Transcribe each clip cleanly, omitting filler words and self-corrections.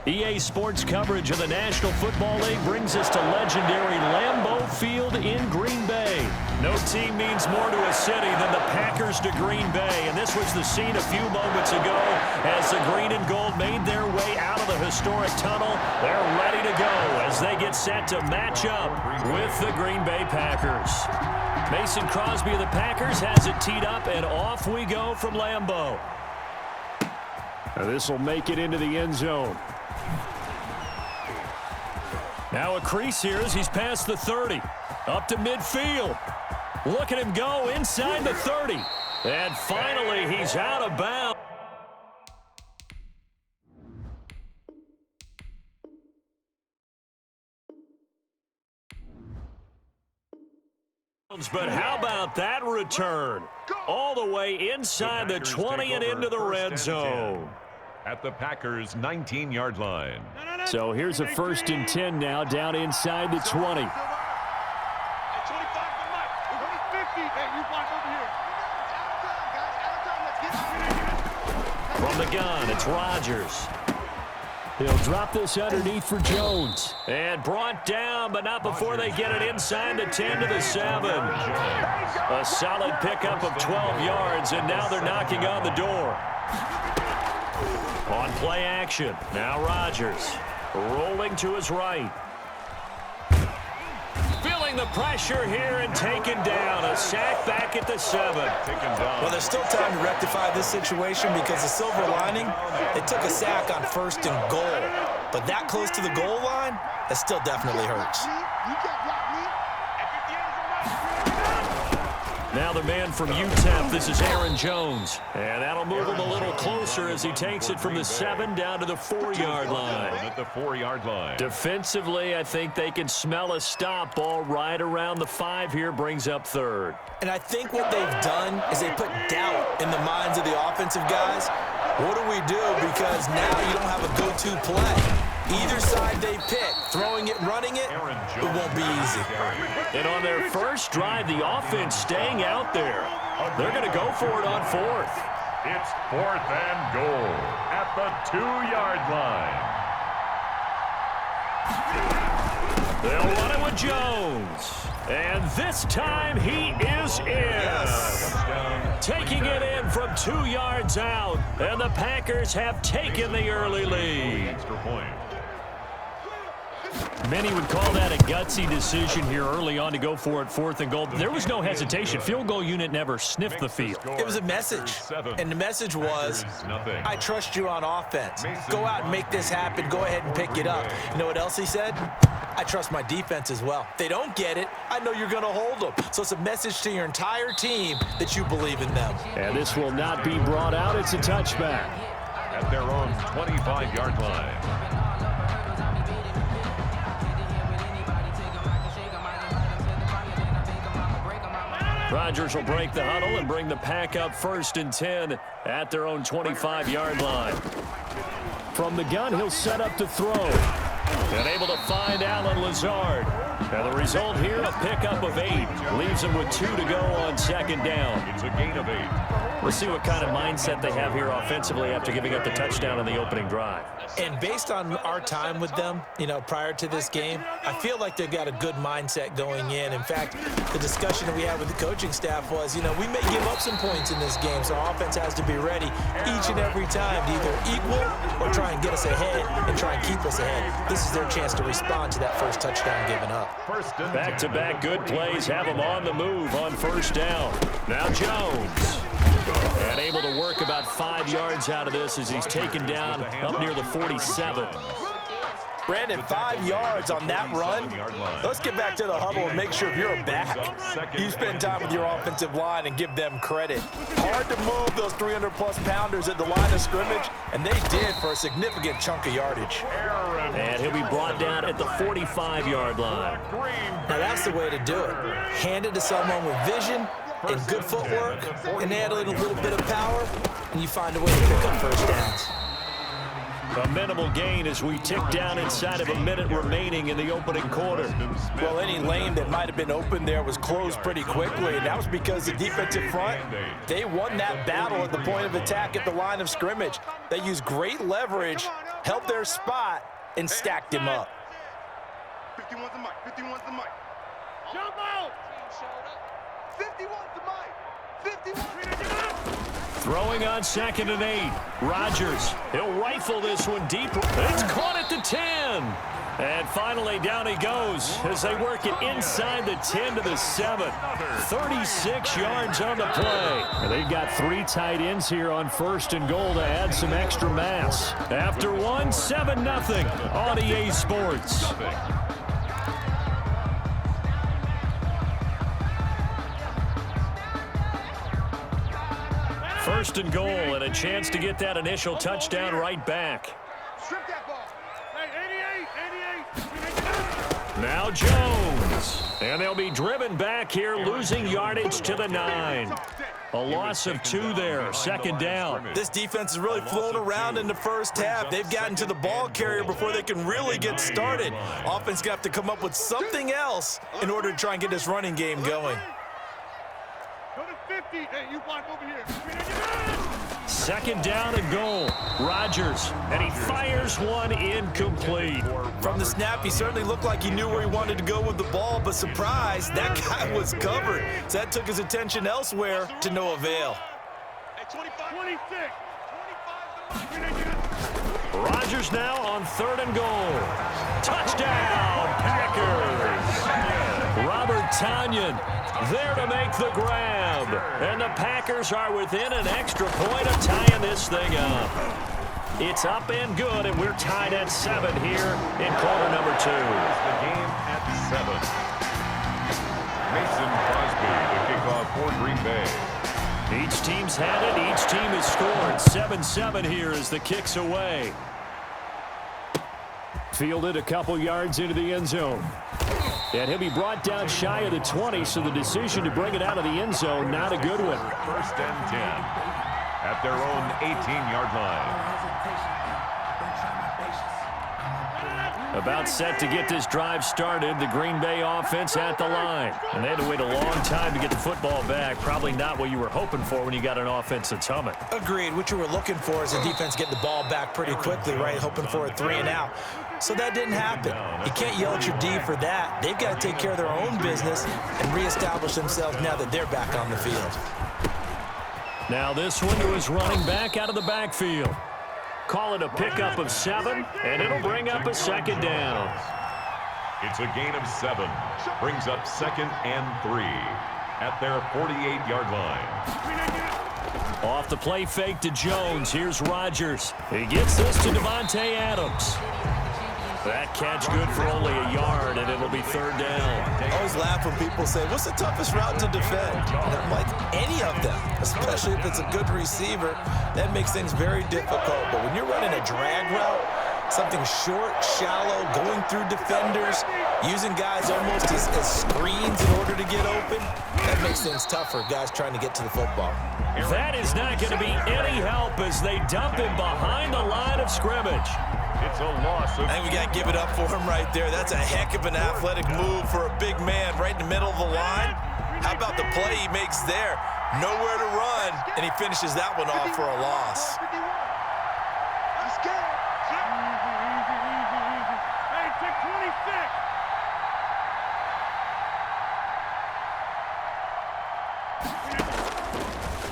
EA Sports coverage of the National Football League brings us to legendary Lambeau Field in Green Bay. No team means more to a city than the Packers to Green Bay, and this was the scene a few moments ago as the green and gold made their way out of the historic tunnel. They're ready to go as they get set to match up with the Green Bay Packers. Mason Crosby of the Packers has it teed up, and off we go from Lambeau. This will make it into the end zone. Now a crease here as he's past the 30. Up to midfield. Look at him go inside the 30. And finally, he's out of bounds. But how about that return? All the way inside the 20 and into the red zone. At the Packers' 19-yard line. So here's a 1st and 10 now, down inside the 20. From the gun, it's Rodgers. He'll drop this underneath for Jones. And brought down, but not before they get it inside the 10 to the 7. A solid pickup of 12 yards, and now they're knocking on the door. On play action, now Rodgers rolling to his right. Feeling the pressure here and taken down. A sack back at the 7. Well, there's still time to rectify this situation because the silver lining, they took a sack on 1st and goal. But that close to the goal line, that still definitely hurts. Now the man from UTEP, this is Aaron Jones. And that'll move him a little closer as he takes it from the 7 down to the 4-yard line. At the 4-yard line. Defensively, I think they can smell a stop ball right around the 5 here, brings up 3rd. And I think what they've done is they put doubt in the minds of the offensive guys. What do we do? Because now you don't have a go-to play. Either side they pick, throwing it, running it, it won't be easy. And on their first drive, the offense staying out there. They're going to go for it on 4th. It's 4th and goal at the 2-yard line. They'll run it with Jones. And this time he is in. Yes. Taking it in from 2 yards out. And the Packers have taken the early lead. Extra point. Many would call that a gutsy decision here early on to go for it 4th and goal. There was no hesitation. Field goal unit never sniffed the field. It was a message. And the message was, I trust you on offense. Go out and make this happen. Go ahead and pick it up. You know what else he said? I trust my defense as well. If they don't get it, I know you're going to hold them. So it's a message to your entire team that you believe in them. And this will not be brought out. It's a touchback. At their own 25-yard line. Rodgers will break the huddle and bring the pack up 1st and 10 at their own 25-yard line. From the gun, he'll set up to throw. And able to find Allen Lazard. And the result here, a pickup of 8. Leaves him with 2 to go on 2nd down. It's a gain of 8. We'll see what kind of mindset they have here offensively after giving up the touchdown in the opening drive. And based on our time with them, prior to this game, I feel like they've got a good mindset going in. In fact, the discussion that we had with the coaching staff was, we may give up some points in this game, so our offense has to be ready each and every time to either equal or try and get us ahead and try and keep us ahead. This is their chance to respond to that first touchdown given up. Back-to-back good plays have him on the move on 1st down. Now Jones. And able to work about 5 yards out of this as he's taken down up near the 47. Brandon, 5 yards on that run. Let's get back to the huddle and make sure you're back. You spend time with your offensive line and give them credit. Hard to move those 300-plus pounders at the line of scrimmage, and they did for a significant chunk of yardage. And he'll be brought down at the 45-yard line. Now that's the way to do it. Hand it to someone with vision and good footwork, and add a little bit of power, and you find a way to pick up 1st downs. A minimal gain as we tick down inside of a minute remaining in the opening quarter. Well, any lane that might have been open there was closed pretty quickly, and that was because the defensive front, they won that battle at the point of attack at the line of scrimmage. They used great leverage, held their spot, and stacked him up. 51's the mic. 51's the mic. Jump out! 51's the mic. 51's Throwing on 2nd and 8. Rodgers, he'll rifle this one deep. It's caught at the 10. And finally, down he goes as they work it inside the 10 to the 7. 36 yards on the play. And they've got 3 tight ends here on 1st and goal to add some extra mass. After one, 7-0 on EA Sports. 1st and goal and a chance to get that initial touchdown right back. Strip that ball. Hey, 88. Now Jones. And they'll be driven back here, losing yardage to the 9. A loss of 2 there, 2nd down. This defense has really flown around in the first half. They've gotten to the ball carrier before they can really get started. Offense got to come up with something else in order to try and get this running game going. Go to 50. Hey, you block over here. 2nd down and goal. Rodgers, and he fires one incomplete. From the snap, he certainly looked like he knew where he wanted to go with the ball, but surprise, that guy was covered. So that took his attention elsewhere to no avail. Hey, 25. 26. 25. Rodgers now on 3rd and goal. Touchdown, Packers. Robert Tonyan there to make the grab. And the Packers are within an extra point of tying this thing up. It's up and good, and we're tied at 7 here in quarter number 2. The game at 7. Mason Crosby, the kickoff for Green Bay. Each team's had it. Each team has scored. 7-7 here as the kick's away. Fielded a couple yards into the end zone. And he'll be brought down shy of the 20, so the decision to bring it out of the end zone, not a good one. 1st and 10 at their own 18-yard line. About set to get this drive started, the Green Bay offense at the line. And they had to wait a long time to get the football back. Probably not what you were hoping for when you got an offense that's humming. Agreed. What you were looking for is a defense getting the ball back pretty quickly, right? Hoping for a 3 and out. So that didn't happen. You can't yell at your D for that. They've got to take care of their own business and reestablish themselves now that they're back on the field. Now this one to his running back out of the backfield. Call it a pickup of 7, and it'll bring up a 2nd down. It's a gain of 7. Brings up 2nd and 3 at their 48-yard line. Off the play fake to Jones. Here's Rodgers. He gets this to Devontae Adams. That catch good for only a yard, and it'll be 3rd down. I always laugh when people say, what's the toughest route to defend? And I'm like, any of them, especially if it's a good receiver. That makes things very difficult. But when you're running a drag route, something short, shallow, going through defenders, using guys almost as screens in order to get open, that makes things tough for guys trying to get to the football. That is not going to be any help as they dump him behind the line of scrimmage. It's a loss of... I think we got to give it up for him right there. That's a heck of an athletic move for a big man right in the middle of the line. How about the play he makes there? Nowhere to run, and he finishes that one off for a loss. I'm scared. Hey, take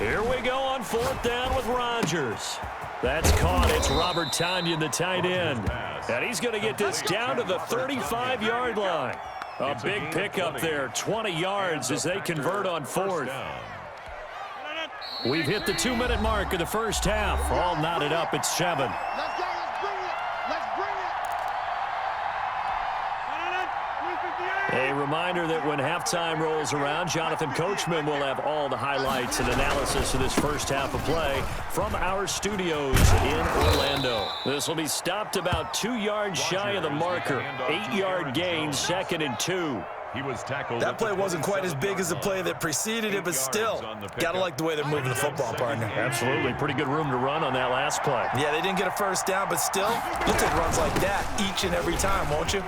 26. Here we go on 4th down with Rodgers. That's caught. It's Robert Tonyan, the tight end. And he's going to get this down to the 35-yard line. A big pickup there, 20 yards as they convert on 4th. We've hit the 2-minute mark of the first half. All knotted up at 7. Let's go. Let's bring it. Let's bring it. A reminder that when halftime rolls around, Jonathan Coachman will have all the highlights and analysis of this first half of play from our studios in Orlando. This will be stopped about 2 yards shy of the marker. 8-yard gain, 2nd and 2. He was tackled. That play wasn't quite as big as the play that preceded it, but still, got to like the way they're moving the football, partner. Absolutely. Pretty good room to run on that last play. Yeah, they didn't get a first down, but still, you'll take runs like that each and every time, won't you?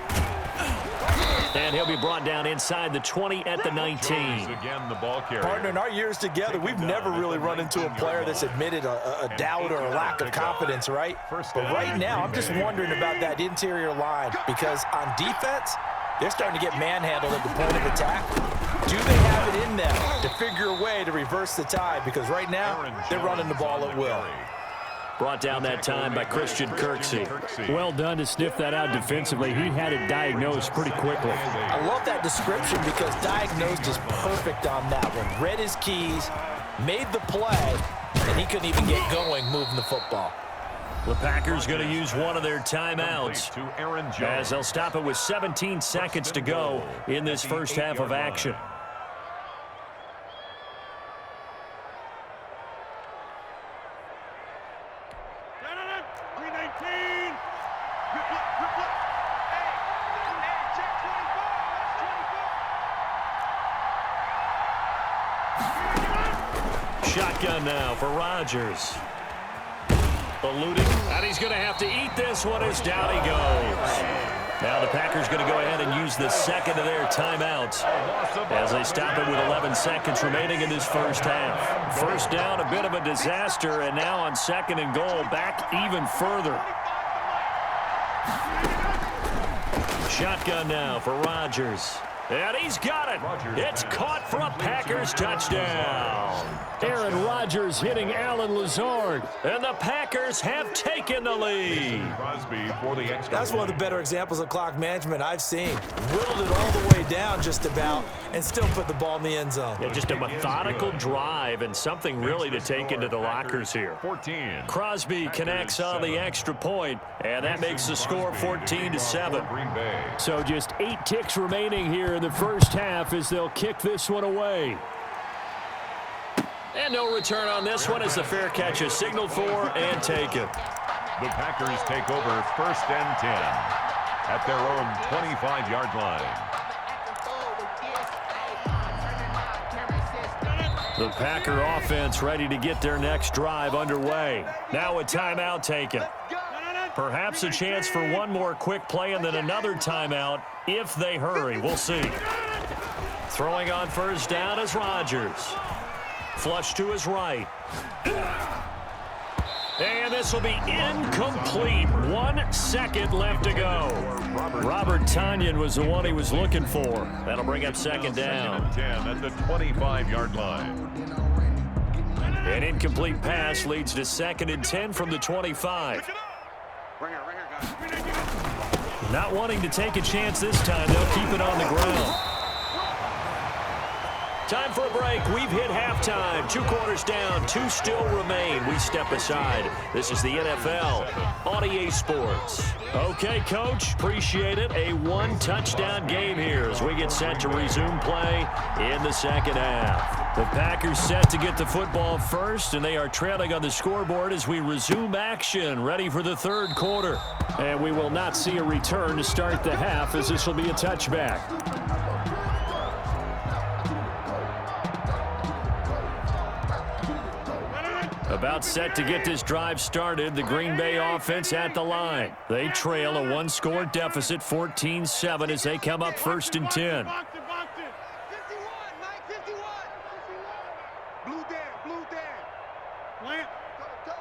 And he'll be brought down inside the 20 at the 19. Again, the ball carrier. Partner, in our years together, we've never really run into a player that's admitted a doubt or a lack of confidence, right? But right now, I'm just wondering about that interior line because on defense, they're starting to get manhandled at the point of attack. Do they have it in them to figure a way to reverse the tide? Because right now, they're running the ball at will. Brought down that time by Christian Kirksey. Well done to sniff that out defensively. He had it diagnosed pretty quickly. I love that description because diagnosed is perfect on that one. Read his keys, made the play, and he couldn't even get going moving the football. The Packers going to use one of their timeouts as they'll stop it with 17 seconds to go in this first half of action. Shotgun now for Rodgers. Eluding, and he's going to have to eat this one as down he goes. Now the Packers going to go ahead and use the second of their timeouts as they stop it with 11 seconds remaining in this first half. First down, a bit of a disaster, and now on second and goal, back even further. Shotgun now for Rodgers. And he's got it. It's caught for a Packers touchdown. Aaron Rodgers hitting Alan Lazard. And the Packers have taken the lead. That's one of the better examples of clock management I've seen. Whittled it all the way down just about and still put the ball in the end zone. Yeah, just a methodical drive and something really to take into the lockers here. 14. Crosby connects on the extra point, and that makes the score 14-7. So just 8 ticks remaining here in the first half as they'll kick this one away. And no return on this one as the fair catch is signaled for and taken. The Packers take over first and 10 at their own 25-yard line. The Packer offense ready to get their next drive underway. Now a timeout taken. Perhaps a chance for one more quick play and then another timeout if they hurry. We'll see. Throwing on first down is Rodgers. Flush to his right. And this will be incomplete. 1 second left to go. Robert Tonyan was the one he was looking for. That'll bring up second down. 10 at the 25-yard line. An incomplete pass leads to 2nd and 10 from the 25. Not wanting to take a chance this time, they'll keep it on the ground. Time for a break. We've hit halftime. 2 quarters down. 2 still remain. We step aside. This is the NFL on EA Sports. Okay, Coach. Appreciate it. A 1-touchdown game here as we get set to resume play in the second half. The Packers set to get the football first, and they are trailing on the scoreboard as we resume action, ready for the third quarter. And we will not see a return to start the half as this will be a touchback. About set to get this drive started, the Green Bay offense at the line. They trail a 1-score deficit, 14-7, as they come up first and 10. 51, Mike, 51. Blue Dan. Plant. Go.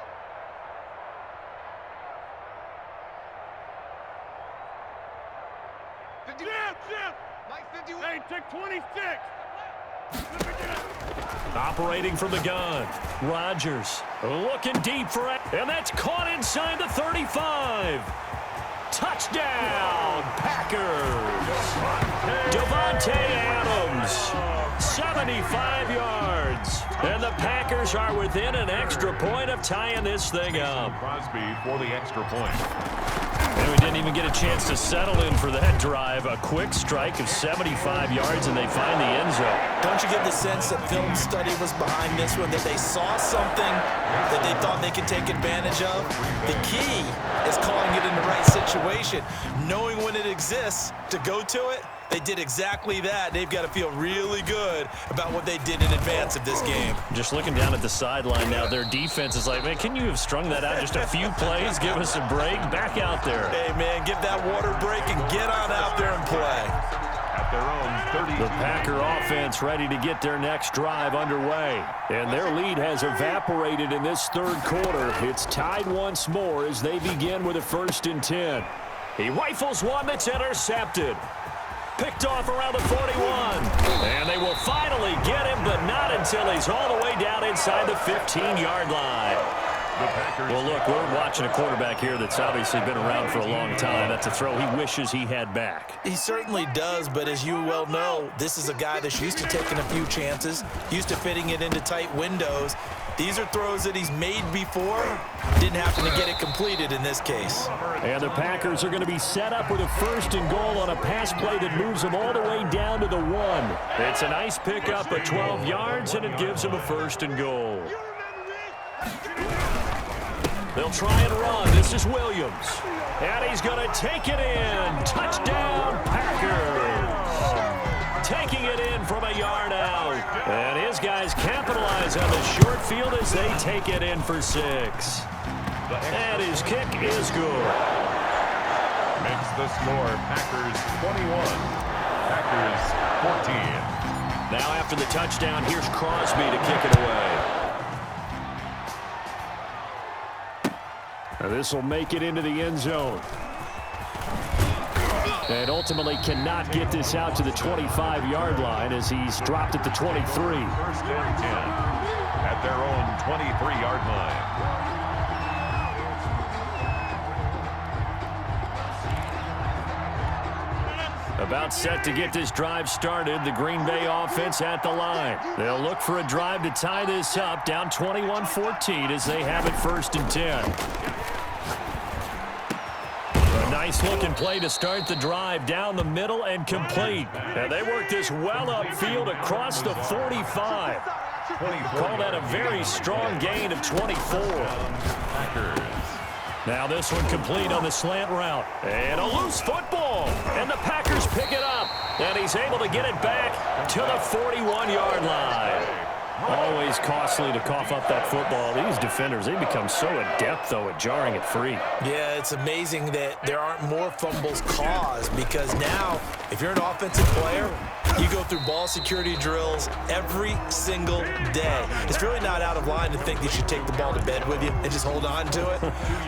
Mike, 51. Hey, take 26. Operating from the gun. Rodgers looking deep for it, and that's caught inside the 35. Touchdown, Packers. Devontae Adams, 75 yards. And the Packers are within an extra point of tying this thing up. Crosby for the extra point. And we didn't even get a chance to settle in for that drive. A quick strike of 75 yards, and they find the end zone. Don't you get the sense that film study was behind this one, that they saw something that they thought they could take advantage of? The key is calling it in the right situation, knowing when it exists to go to it. They did exactly that. They've got to feel really good about what they did in advance of this game. Just looking down at the sideline now, their defense is like, man, can you have strung that out just a few plays? Give us a break. Back out there. Hey, man, give that water break and get on out there and play. their own 32. The Packer offense ready to get their next drive underway. And their lead has evaporated in this third quarter. It's tied once more as they begin with a 1st and 10. He rifles one that's intercepted. Picked off around the 41. And they will finally get him, but not until he's all the way down inside the 15-yard line. Well, look, we're watching a quarterback here that's obviously been around for a long time. That's a throw he wishes he had back. He certainly does, but as you well know, this is a guy that's used to taking a few chances, used to fitting it into tight windows. These are throws that he's made before. Didn't happen to get it completed in this case. And the Packers are going to be set up with a 1st and goal on a pass play that moves them all the way down to the 1. It's a nice pickup of 12 yards, and it gives them a 1st and goal. They'll try and run. This is Williams. And he's going to take it in. Touchdown, Packers. Taking it in from a yard out. And his guys capitalize on the short field as they take it in for 6. And his kick is good. Makes the score Packers 21, Packers 14. Now after the touchdown, here's Crosby to kick it away. This will make it into the end zone. And ultimately cannot get this out to the 25-yard line as he's dropped at the 23. 1st and 10 at their own 23-yard line. About set to get this drive started. The Green Bay offense at the line. They'll look for a drive to tie this up, down 21-14 as they have it 1st and 10. Nice looking play to start the drive down the middle and complete. And they work this well upfield across the 45. Call that a very strong gain of 24. Now this one complete on the slant route. And a loose football. And the Packers pick it up. And he's able to get it back to the 41-yard line. Always costly to cough up that football. These defenders, they become so adept, though, at jarring it free. Yeah, it's amazing that there aren't more fumbles caused because now, if you're an offensive player, you go through ball security drills every single day. It's really not out of line to think you should take the ball to bed with you and just hold on to it.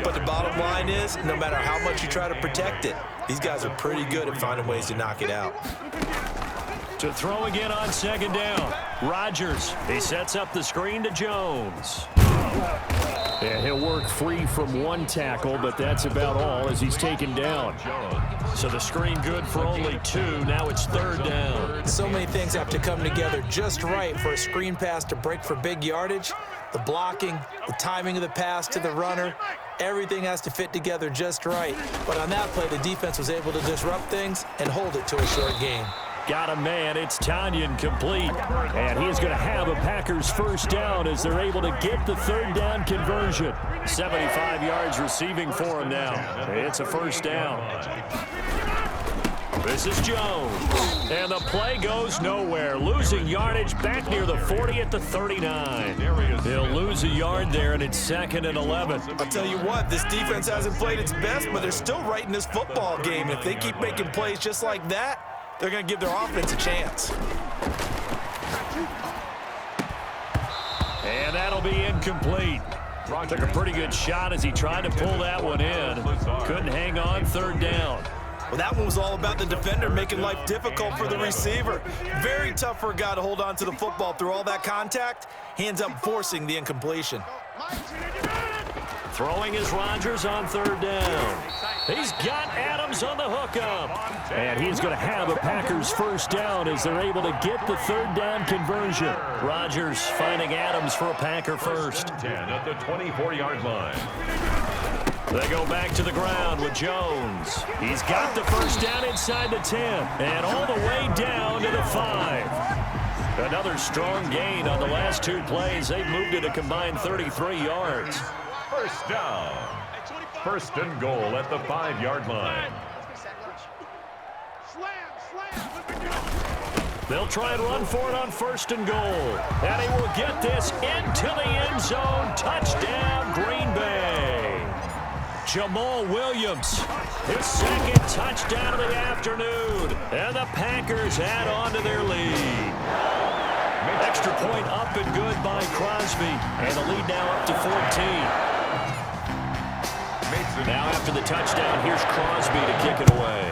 But the bottom line is, no matter how much you try to protect it, these guys are pretty good at finding ways to knock it out. To throw again on 2nd down. Rodgers, he sets up the screen to Jones. Yeah, he'll work free from one tackle, but that's about all as he's taken down. So the screen good for only 2. Now it's 3rd down. So many things have to come together just right for a screen pass to break for big yardage. The blocking, the timing of the pass to the runner, everything has to fit together just right. But on that play, the defense was able to disrupt things and hold it to a short gain. Got a man. It's Tanyan complete. And he is going to have a Packers 1st down as they're able to get the 3rd down conversion. 75 yards receiving for him now. It's a 1st down. This is Jones. And the play goes nowhere. Losing yardage back near the 40 at the 39. He'll lose a yard there, and it's 2nd and 11. I'll tell you what, this defense hasn't played its best, but they're still right in this football game. If they keep making plays just like that, they're going to give their offense a chance. And that'll be incomplete. Took a pretty good shot as he tried to pull that one in. Couldn't hang on. 3rd down. Well, that one was all about the defender making life difficult for the receiver. Very tough for a guy to hold on to the football through all that contact. He ends up forcing the incompletion. Throwing is Rodgers on 3rd down. He's got Adams on the hookup. And he's going to have a Packers 1st down as they're able to get the 3rd down conversion. Rodgers finding Adams for a Packer 1st. 10 at the 24-yard line. They go back to the ground with Jones. He's got the 1st down inside the 10 and all the way down to the 5. Another strong gain on the last 2 plays. They've moved it a combined 33 yards. 1st down. 1st and goal at the 5-yard line. They'll try and run for it on 1st and goal. And he will get this into the end zone. Touchdown, Green Bay. Jamal Williams, his second touchdown of the afternoon. And the Packers add on to their lead. Extra point up and good by Crosby. And the lead now up to 14. Now after the touchdown, here's Crosby to kick it away.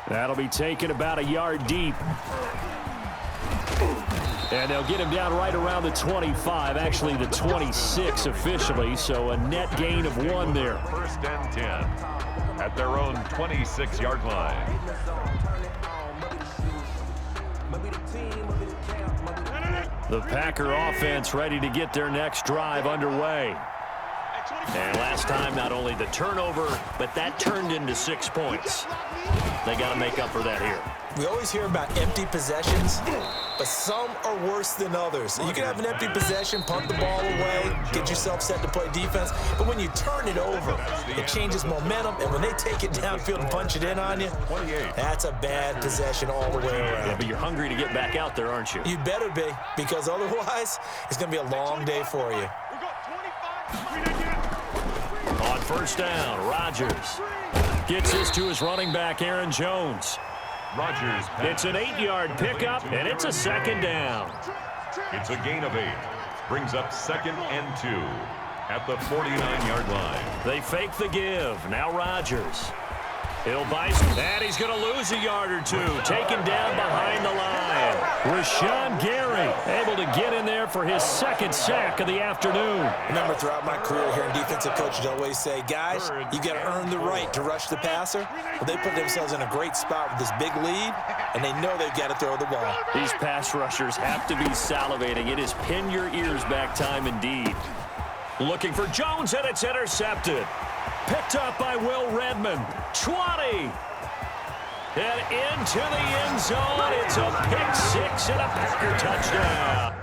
That'll be taken about a yard deep. And they'll get him down right around the 25, actually the 26 officially, so a net gain of 1 there. First and 10 at their own 26-yard line. The Packer offense ready to get their next drive underway. And last time, not only the turnover, but that turned into 6 points. They got to make up for that here. We always hear about empty possessions, but some are worse than others. You can have an empty possession, punt the ball away, get yourself set to play defense, but when you turn it over, it changes momentum, and when they take it downfield and punch it in on you, that's a bad possession all the way around. Yeah, but you're hungry to get back out there, aren't you? You better be, because otherwise, it's going to be a long day for you. On first down, Rodgers gets this to his running back, Aaron Jones. Rodgers. It's an 8-yard pickup, and it's a second down. It's a gain of 8. Brings up 2nd and 2 at the 49-yard line. They fake the give. Now Rodgers. He'll bite, and he's going to lose a yard or 2. Taken down behind the line. Rashawn Gary able to get in there for his 2nd sack of the afternoon. Remember, throughout my career here in defensive coaches, I always say, guys, you got to earn the right to rush the passer. But they put themselves in a great spot with this big lead, and they know they've got to throw the ball. These pass rushers have to be salivating. It is pin your ears back time indeed. Looking for Jones, and it's intercepted. Picked up by Will Redmond. 20. And into the end zone. It's a pick 6 and a Packer touchdown.